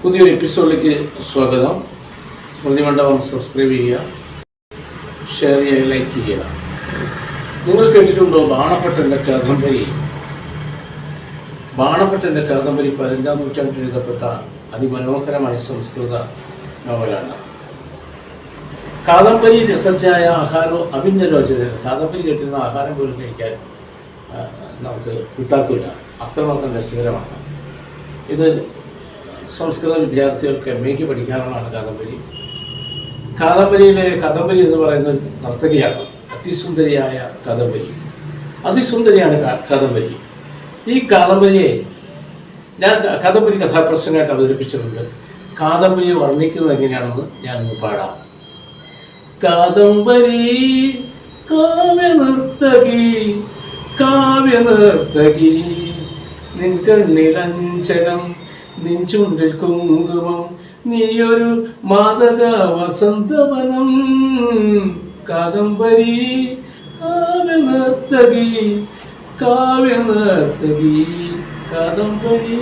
പുതിയൊരു എപ്പിസോഡിലേക്ക് സ്വാഗതം. സ്മൃതി മണ്ഡപം സബ്സ്ക്രൈബ് ചെയ്യുക, ഷെയർ ചെയ്യുക, ലൈക്ക് ചെയ്യുക. നിങ്ങൾ കേട്ടിട്ടുണ്ടോ ബാണഭട്ടൻ്റെ കാദംബരി? ബാണഭട്ടൻ്റെ കാദംബരി 15-ാം നൂറ്റാണ്ടിൽ എഴുതപ്പെട്ട അതിമനോഹരമായ സംസ്കൃത നോവലാണ്. കാദംബരി രസജ്ജായ ആഹാരവും അഭിന്നരോചന. കാദംബരി കേട്ടിരുന്ന ആഹാരം പോലും കഴിക്കാൻ നമുക്ക് കിട്ടാക്കില്ല, അത്രമാത്രം രസകരമാണ്. ഇത് സംസ്കൃത വിദ്യാർത്ഥികൾക്ക് MA പഠിക്കാനുള്ളതാണ് കാദംബരി. കാദംബരി എന്ന് പറയുന്നത് നർത്തകിയാണ്. അതിസുന്ദരിയായ അതിസുന്ദരിയാണ് കാദംബരി. ഈ കാദംബരിയെ ഞാൻ കാദംബരി കഥാപ്രസംഗമായിട്ട് അവതരിപ്പിച്ചിട്ടുണ്ട്. കാദംബരിയെ വർണ്ണിക്കുന്നത് എങ്ങനെയാണെന്ന് ഞാനൊന്ന് പാടാം. കാദംബരി കാവ്യനർത്തകി നിൻ കണ്ണിലഞ്ചനം, നിൻ ചുണ്ടിൽ കുങ്കുമം, നീയൊരു മാതക വസന്തവനം. കാദംബരി കാവ്യനർത്തകി കാദംബരി.